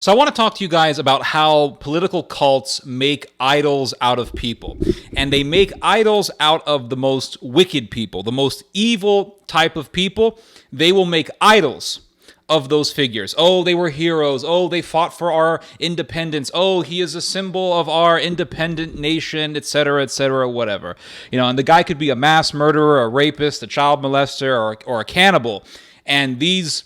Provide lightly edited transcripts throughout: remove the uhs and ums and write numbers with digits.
So I want to talk to you guys about how political cults make idols out of people. And they make idols out of the most wicked people, the most evil type of people. They will make idols of those figures. Oh, they were heroes. Oh, they fought for our independence. Oh, he is a symbol of our independent nation, etc., whatever. And the guy could be a mass murderer, a rapist, a child molester, or a cannibal. And these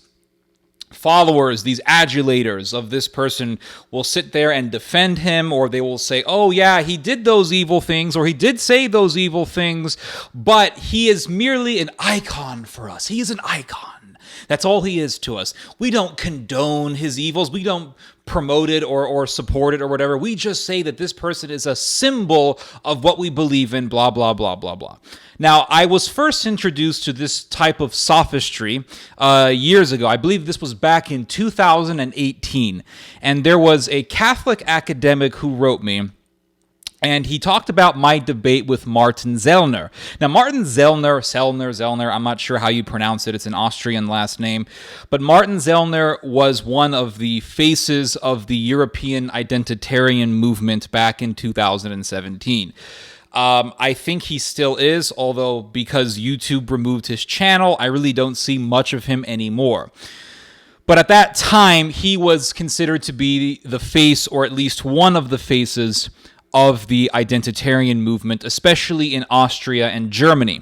followers, these adulators of this person will sit there and defend him, or they will say, oh yeah, he did those evil things, or he did say those evil things, but he is merely an icon for us. He is an icon. That's all he is to us. We don't condone his evils. We don't promote it or support it or whatever. We just say that this person is a symbol of what we believe in, blah, blah, blah, blah, blah. Now, I was first introduced to this type of sophistry years ago. I believe this was back in 2018. And there was a Catholic academic who wrote me, and he talked about my debate with Martin Sellner. Now, Martin Sellner, I'm not sure how you pronounce it. It's an Austrian last name. But Martin Sellner was one of the faces of the European identitarian movement back in 2017. I think he still is, although because YouTube removed his channel, I really don't see much of him anymore. But at that time, he was considered to be the face, or at least one of the faces, of the identitarian movement, especially in Austria and Germany.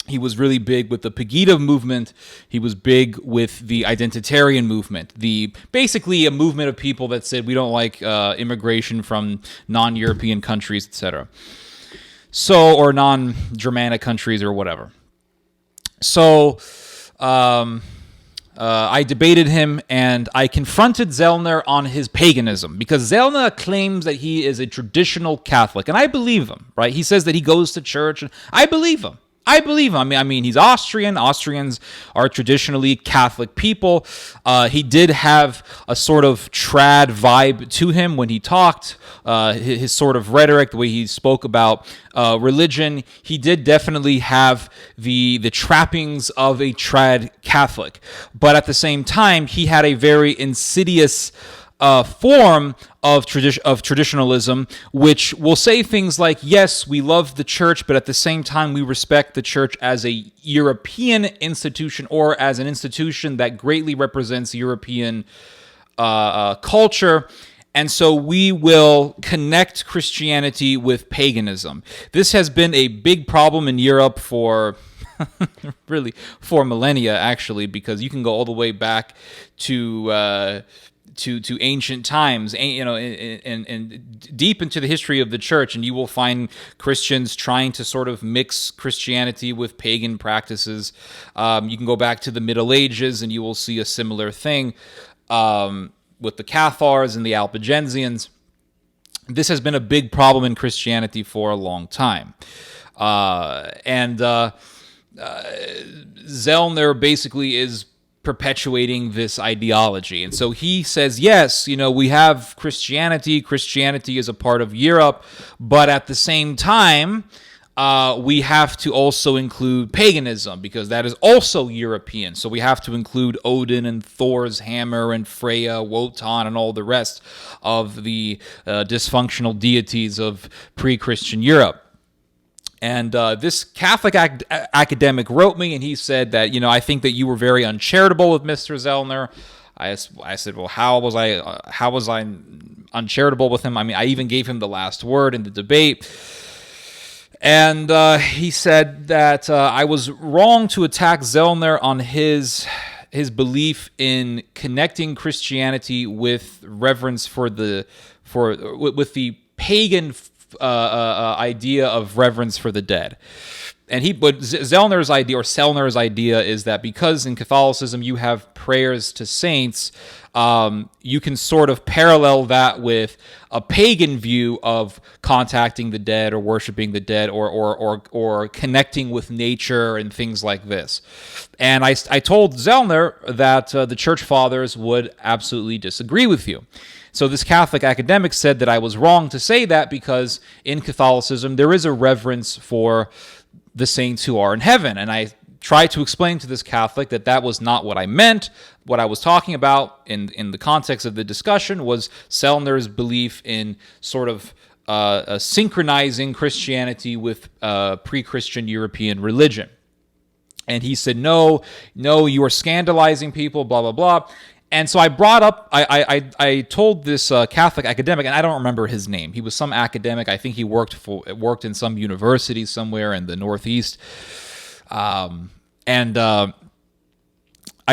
He was really big with the Pegida movement. He was big with the identitarian movement, basically a movement of people that said we don't like immigration from non-European countries, etc. Or non-Germanic countries or whatever. So I debated him, and I confronted Sellner on his paganism, because Sellner claims that he is a traditional Catholic, and I believe him, right? He says that he goes to church, and I believe him. I mean, he's Austrian. Austrians are traditionally Catholic people. He did have a sort of trad vibe to him when he talked. His sort of rhetoric, the way he spoke about religion, he did definitely have the trappings of a trad Catholic. But at the same time, he had a very insidious form of traditionalism, which will say things like, yes, we love the church, but at the same time, we respect the church as a European institution, or as an institution that greatly represents European culture. And so we will connect Christianity with paganism. This has been a big problem in Europe for millennia, actually, because you can go all the way back to ancient times, and deep into the history of the church, and you will find Christians trying to sort of mix Christianity with pagan practices. You can go back to the Middle Ages, and you will see a similar thing with the Cathars and the Albigensians. This has been a big problem in Christianity for a long time. Sellner basically is perpetuating this ideology. And so he says, yes, we have Christianity. Christianity is a part of Europe, but at the same time, we have to also include paganism, because that is also European. So we have to include Odin and Thor's hammer and Freya, Wotan, and all the rest of the dysfunctional deities of pre-Christian Europe. And this Catholic academic wrote me, and he said that, I think that you were very uncharitable with Mr. Sellner. I said, well, how was I uncharitable with him? I mean, I even gave him the last word in the debate. And he said that I was wrong to attack Sellner on his belief in connecting Christianity with reverence with the pagan idea of reverence for the dead. And Sellner's idea is that because in Catholicism you have prayers to saints, you can sort of parallel that with a pagan view of contacting the dead or worshiping the dead or connecting with nature and things like this. And I told Sellner that the Church Fathers would absolutely disagree with you. So this Catholic academic said that I was wrong to say that, because in Catholicism there is a reverence for the saints who are in heaven. And I tried to explain to this Catholic that that was not what I meant. What I was talking about in the context of the discussion was Sellner's belief in sort of synchronizing Christianity with pre-Christian European religion. And he said, no, you are scandalizing people, blah, blah, blah. And so I brought up, I told this Catholic academic, and I don't remember his name. He was some academic. I think he worked in some university somewhere in the Northeast. I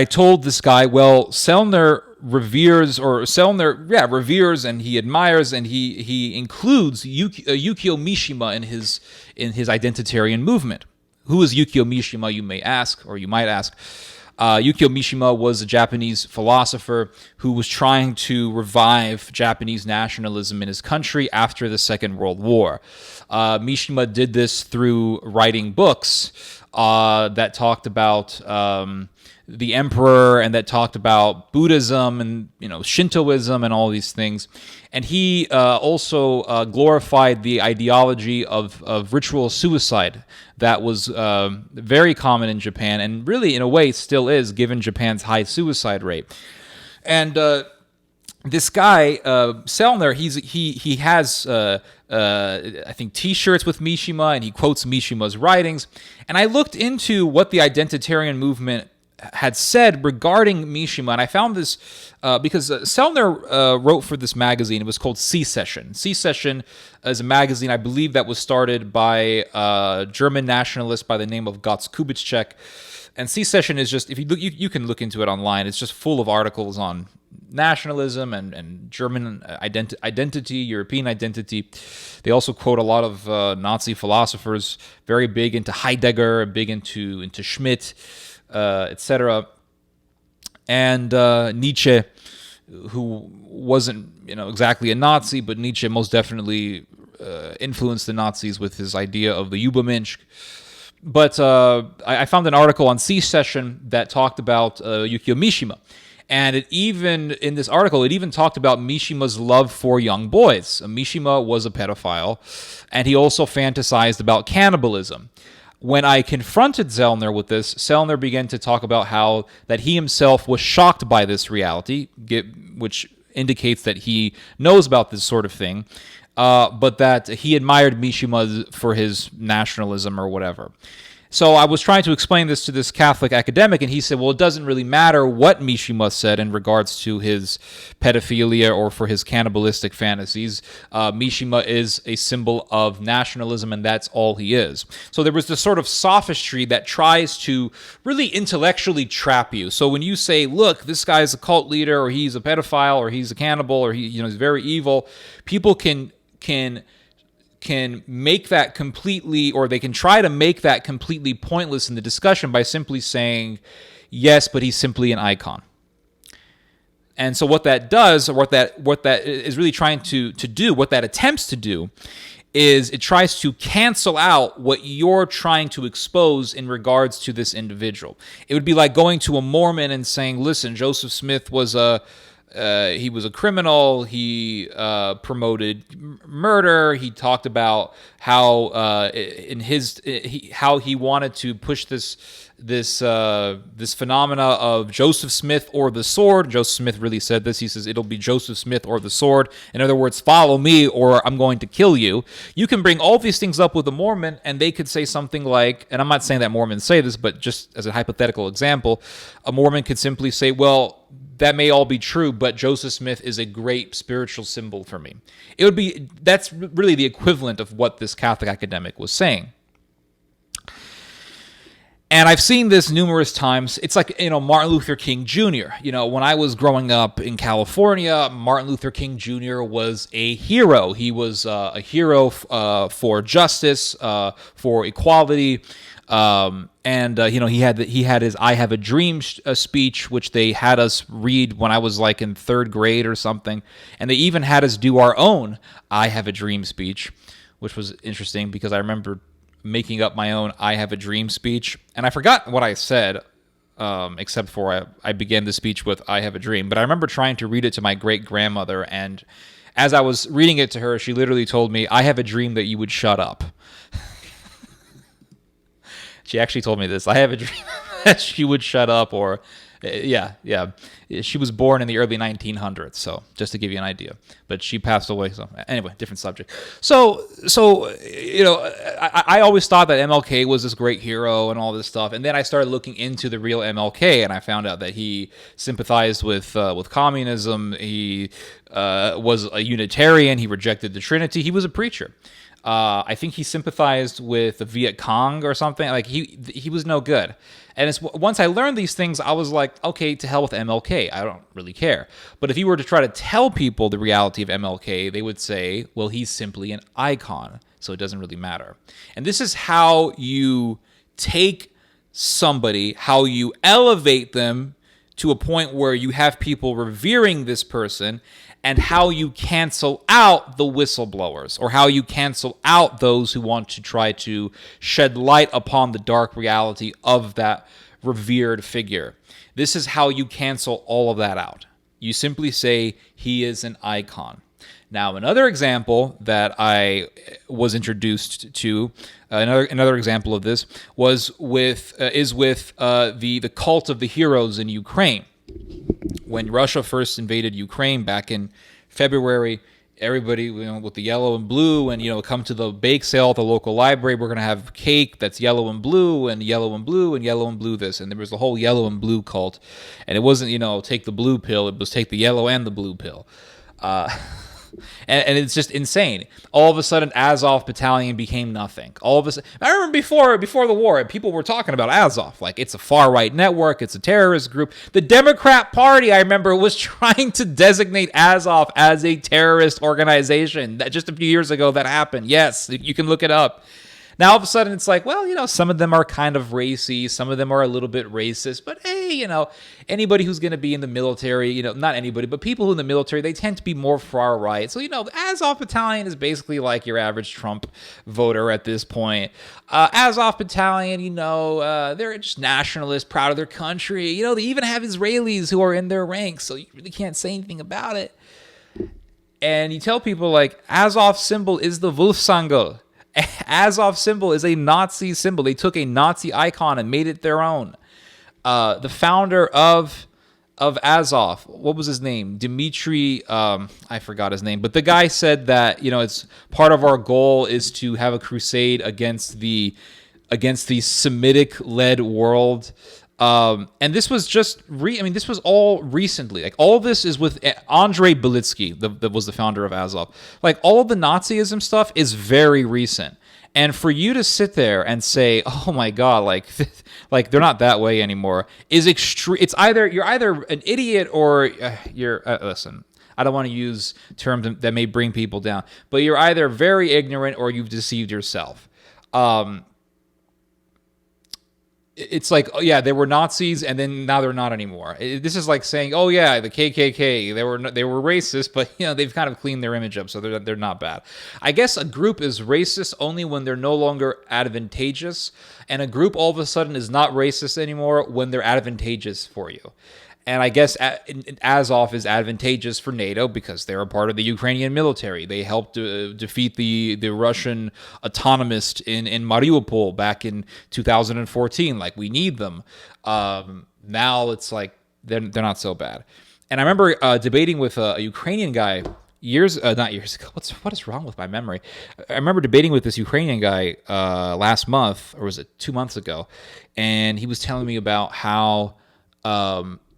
told this guy, well, Sellner reveres and he admires and he includes Yukio Mishima in his identitarian movement. Who is Yukio Mishima, you may ask, or you might ask. Yukio Mishima was a Japanese philosopher who was trying to revive Japanese nationalism in his country after the Second World War. Mishima did this through writing books that talked about the emperor and that talked about Buddhism and Shintoism and all these things. And he also glorified the ideology of ritual suicide that was very common in Japan, and really in a way still is, given Japan's high suicide rate. And this guy Sellner, he has I think T-shirts with Mishima, and he quotes Mishima's writings. And I looked into what the identitarian movement had said regarding Mishima, and I found this because Sellner wrote for this magazine. It was called Secession. Secession is a magazine, I believe, that was started by a German nationalist by the name of Götz Kubitschek. And Secession is just, if you look, you can look into it online. It's just full of articles on nationalism and German identity, European identity. They also quote a lot of Nazi philosophers, very big into Heidegger, big into Schmidt, etc. And Nietzsche, who wasn't exactly a Nazi, but Nietzsche most definitely influenced the Nazis with his idea of the Übermensch. But I found an article on Secession that talked about Yukio Mishima. And in this article, it even talked about Mishima's love for young boys. Mishima was a pedophile, and he also fantasized about cannibalism. When I confronted Sellner with this, Sellner began to talk about how that he himself was shocked by this reality, which indicates that he knows about this sort of thing, but that he admired Mishima for his nationalism or whatever. So I was trying to explain this to this Catholic academic, and he said, well, it doesn't really matter what Mishima said in regards to his pedophilia or for his cannibalistic fantasies. Mishima is a symbol of nationalism, and that's all he is. So there was this sort of sophistry that tries to really intellectually trap you. So when you say, look, this guy's a cult leader, or he's a pedophile, or he's a cannibal, or he's very evil, people can make that completely, or they can try to make that completely pointless in the discussion by simply saying, yes, but he's simply an icon. And so what that does, or what that is really trying to do, what that attempts to do, is it tries to cancel out what you're trying to expose in regards to this individual. It would be like going to a Mormon and saying, listen, Joseph Smith was he was a criminal. He promoted murder. He talked about how how he wanted to push this phenomena of Joseph Smith or the sword. Joseph Smith really said this. He says it'll be Joseph Smith or the sword. In other words, follow me or I'm going to kill you. You can bring all these things up with a Mormon, and they could say something like, and I'm not saying that Mormons say this, but just as a hypothetical example, a Mormon could simply say, well, that may all be true, but Joseph Smith is a great spiritual symbol for me. That's really the equivalent of what this Catholic academic was saying. And I've seen this numerous times. It's like, Martin Luther King Jr. When I was growing up in California, Martin Luther King Jr. was a hero. He was a hero for justice, for equality. He had his "I Have a Dream" speech, which they had us read when I was like in third grade or something, and they even had us do our own "I Have a Dream" speech, which was interesting because I remember making up my own "I Have a Dream" speech, and I forgot what I said, except for I began the speech with "I have a dream," but I remember trying to read it to my great grandmother, and as I was reading it to her, she literally told me, "I have a dream that you would shut up." She actually told me this. I have a dream that she would shut up, or yeah. She was born in the early 1900s, so just to give you an idea. But she passed away. So anyway, different subject. So I always thought that MLK was this great hero and all this stuff, and then I started looking into the real MLK, and I found out that he sympathized with communism. He was a Unitarian. He rejected the Trinity. He was a preacher. I think he sympathized with the Viet Cong or something. Like he was no good. And once I learned these things, I was like, okay, to hell with MLK. I don't really care. But if you were to try to tell people the reality of MLK, they would say, well, he's simply an icon, so it doesn't really matter. And this is how you take somebody, how you elevate them to a point where you have people revering this person, and how you cancel out the whistleblowers, or how you cancel out those who want to try to shed light upon the dark reality of that revered figure. This is how you cancel all of that out. You simply say, he is an icon. Now, another example that I was introduced to, another example of this was with the cult of the heroes in Ukraine. When Russia first invaded Ukraine back in February, everybody, with the yellow and blue, and come to the bake sale at the local library. We're gonna have cake that's yellow and blue, and yellow and blue, and yellow and blue. This, and there was the whole yellow and blue cult, and it wasn't take the blue pill. It was take the yellow and the blue pill. And it's just insane. All of a sudden, Azov battalion became nothing. All of a sudden, I remember before the war, people were talking about Azov like it's a far-right network, it's a terrorist group. The Democrat Party, I remember, was trying to designate Azov as a terrorist organization. That just a few years ago that happened. Yes, you can look it up. Now, all of a sudden, it's like, well, some of them are kind of racy. Some of them are a little bit racist. But, hey, anybody who's going to be in the military, not anybody, but people in the military, they tend to be more far right. So, the Azov Battalion is basically like your average Trump voter at this point. Azov Battalion, they're just nationalists, proud of their country. They even have Israelis who are in their ranks, so you really can't say anything about it. And you tell people, like, Azov symbol is the Wolfsangel. Azov symbol is a Nazi symbol. They took a Nazi icon and made it their own. The founder of Azov, what was his name? Dmitry, I forgot his name. But the guy said that, it's part of our goal is to have a crusade against the Semitic-led world. And this was just this was all recently. Like, all this is with Andrei Belitsky, that was the founder of Azov. Like, all of the Nazism stuff is very recent. And for you to sit there and say, "Oh my God," like they're not that way anymore, is extreme. It's you're either an idiot or you're. Listen, I don't want to use terms that may bring people down, but you're either very ignorant or you've deceived yourself. It's like, oh yeah, they were Nazis, and then now they're not anymore. This is like saying, oh yeah, the KKK, they were racist, but they've kind of cleaned their image up, so they're not bad. I guess a group is racist only when they're no longer advantageous, and a group all of a sudden is not racist anymore when they're advantageous for you. And I guess Azov is advantageous for NATO because they're a part of the Ukrainian military. They helped defeat the Russian autonomists in Mariupol back in 2014. Like, we need them. Now it's like they're not so bad. And I remember debating with a Ukrainian guy not years ago. What is wrong with my memory? I remember debating with this Ukrainian guy last month, or was it 2 months ago? And he was telling me about how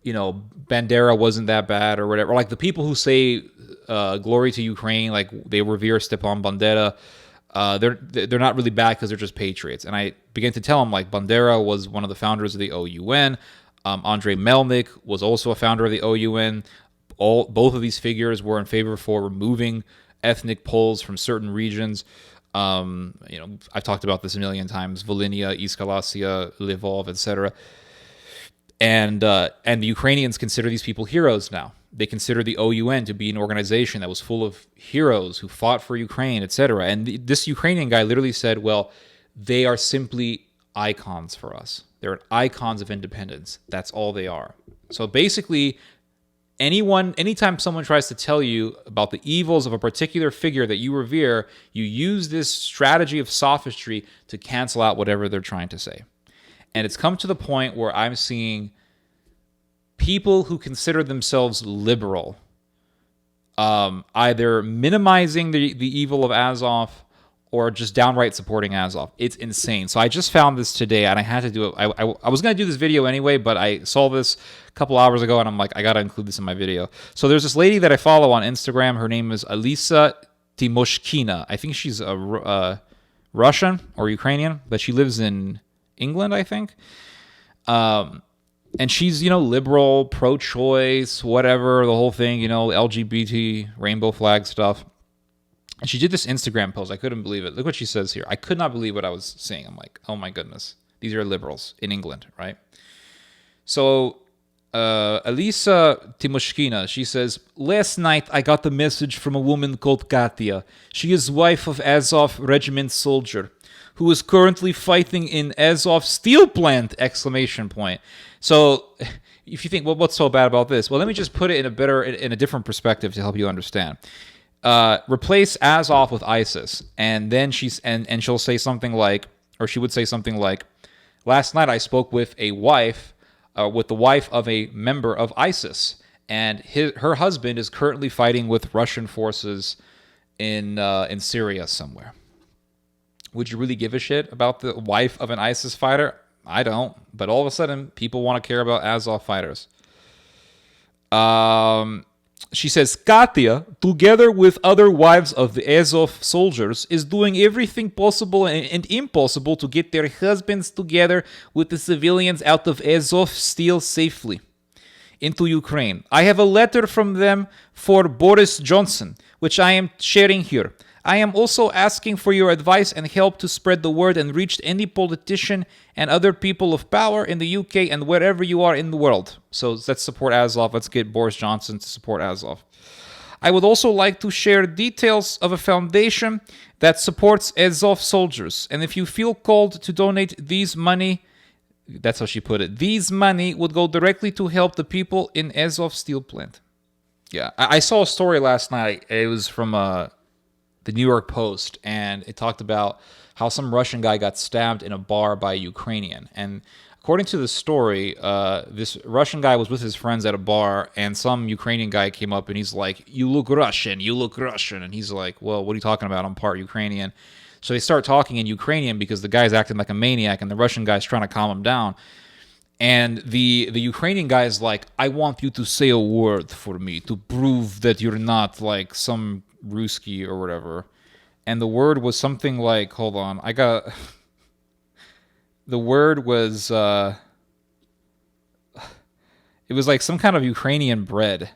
Bandera wasn't that bad or whatever. Like, the people who say glory to Ukraine, like they revere Stepan Bandera, they're not really bad because they're just patriots. And I began to tell him, like, Bandera was one of the founders of the OUN. Andrei Melnik was also a founder of the OUN. Both of these figures were in favor for removing ethnic Poles from certain regions. I've talked about this a million times: Volhynia, East Galicia, Lvov, etc. And the Ukrainians consider these people heroes now. They consider the OUN to be an organization that was full of heroes who fought for Ukraine, etc. And this Ukrainian guy literally said, well, they are simply icons for us. They're icons of independence. That's all they are. So basically, anytime someone tries to tell you about the evils of a particular figure that you revere, you use this strategy of sophistry to cancel out whatever they're trying to say. And it's come to the point where I'm seeing people who consider themselves liberal either minimizing the evil of Azov or just downright supporting Azov. It's insane. So I just found this today, and I had to do it. I was going to do this video anyway, but I saw this a couple hours ago, and I'm like, I got to include this in my video. So there's this lady that I follow on Instagram. Her name is Alisa Timoshkina. I think she's a Russian or Ukrainian, but she lives in England, I think. And she's, liberal, pro-choice, whatever, the whole thing, LGBT, rainbow flag stuff. And she did this Instagram post. I couldn't believe it. Look what she says here. I could not believe what I was seeing. I'm like, oh my goodness. These are liberals in England, right? So, Alisa Timoshkina, she says, last night I got a message from a woman called Katya. She is wife of Azov regiment soldier who is currently fighting in Azov steel plant, ! So, if you think, well, what's so bad about this? Well, let me just put it in a different perspective to help you understand. Replace Azov with ISIS, and then she'll say something like, or she would say something like, last night I spoke with the wife of a member of ISIS, and her husband is currently fighting with Russian forces in Syria somewhere. Would you really give a shit about the wife of an ISIS fighter? I don't. But all of a sudden, people want to care about Azov fighters. She says, Katya, together with other wives of the Azov soldiers, is doing everything possible and impossible to get their husbands together with the civilians out of Azov steel safely into Ukraine. I have a letter from them for Boris Johnson, which I am sharing here. I am also asking for your advice and help to spread the word and reach any politician and other people of power in the UK and wherever you are in the world. So let's support Azov. Let's get Boris Johnson to support Azov. I would also like to share details of a foundation that supports Azov soldiers. And if you feel called to donate these money, that's how she put it, these money would go directly to help the people in Azov steel plant. Yeah, I saw a story last night. It was from the New York Post, and it talked about how some Russian guy got stabbed in a bar by a Ukrainian. And according to the story, this Russian guy was with his friends at a bar, and some Ukrainian guy came up and he's like, you look Russian. And he's like, well, what are you talking about? I'm part Ukrainian. So they start talking in Ukrainian because the guy's acting like a maniac, and the Russian guy's trying to calm him down. And the Ukrainian guy is like, I want you to say a word for me to prove that you're not like some Ruski or whatever. And the word was something like, hold on, the word was, it was like some kind of Ukrainian bread.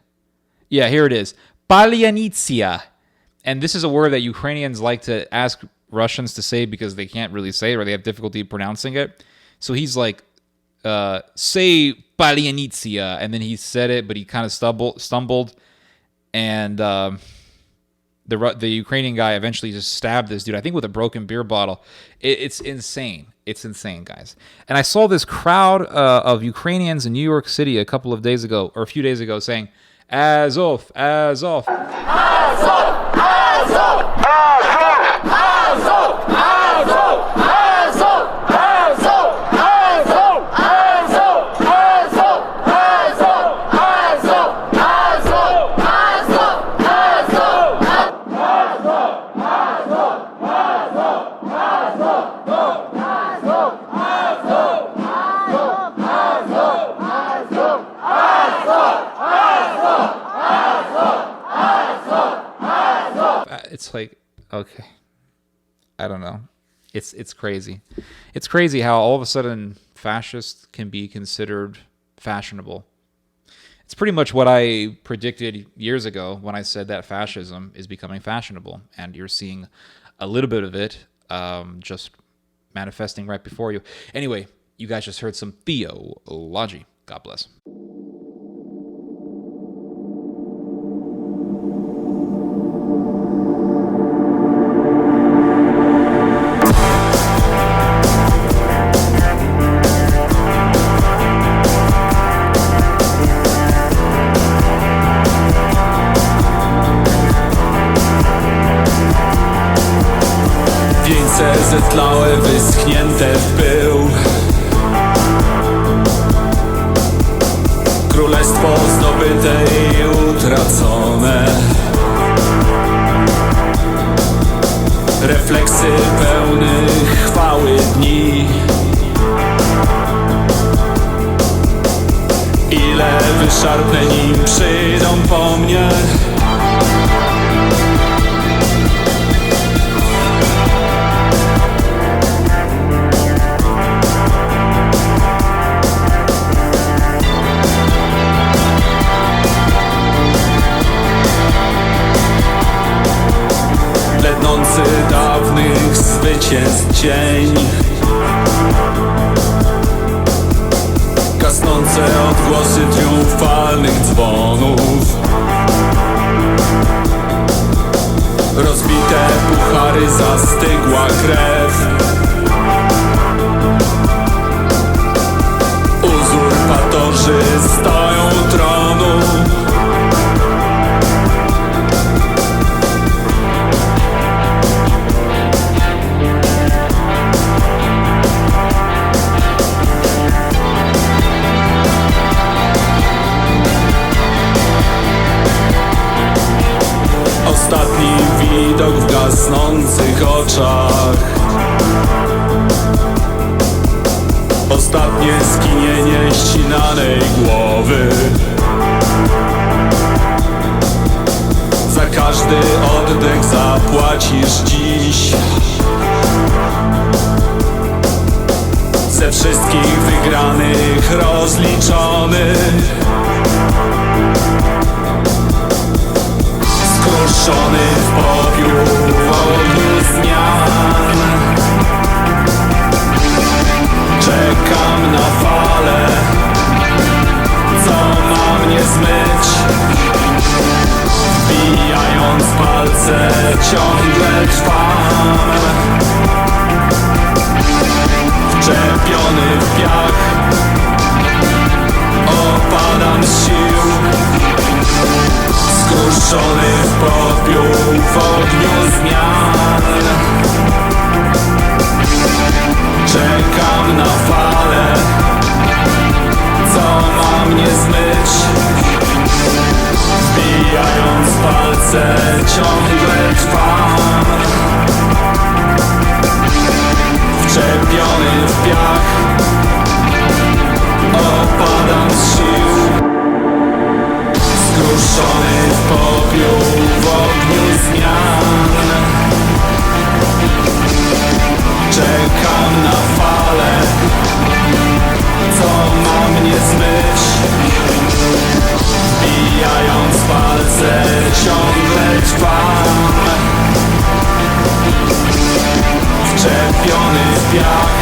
Yeah, here it is. Palyanitsia. And this is a word that Ukrainians like to ask Russians to say because they can't really say it or they have difficulty pronouncing it. So he's like, say Palyanitsia. And then he said it, but he kind of stumbled. And the Ukrainian guy eventually just stabbed this dude, I think with a broken beer bottle. It's insane. It's insane, guys. And I saw this crowd of Ukrainians in New York City a few days ago saying, Azov, Azov. Azov, Azov, Azov, Azov, Azov, Azov. It's like, okay, I don't know. It's crazy. It's crazy how all of a sudden fascists can be considered fashionable. It's pretty much what I predicted years ago when I said that fascism is becoming fashionable, and you're seeing a little bit of it just manifesting right before you. Anyway, you guys just heard some theology. God bless. Zetlałe, wyschnięte w pył. bogactwo zdobyte i utracone, refleksy pełnych chwały dni. Ile wyszarpnę, nim przyjdą po mnie. Blednący dawnych zwycięstw cień, gasnące odgłosy triumfalnych dzwonów, rozbite puchary, zastygła krew. Uzurpatorzy stoją u tronu, ostatni widok w gasnących oczach, ostatnie skinienie ścinanej głowy. Za każdy oddech zapłacisz dziś. Ze wszystkich wygranych rozliczony, skruszony w popiół w ogniu zmian. Czekam na falę, co ma mnie zmyć. Wbijając palce ciągle trwam, wczepiony w piach, opadam z sił. Skruszony w popiół w ogniu zmian. Czekam na falę, co ma mnie zmyć. Wbijając palce ciągle trwam, wczepiony w piach, opadam z sił. Skruszony w popiół w ogniu zmian. Czekam na falę, co ma mnie zmyć. Wbijając palce ciągle trwam, wczepiony w piach,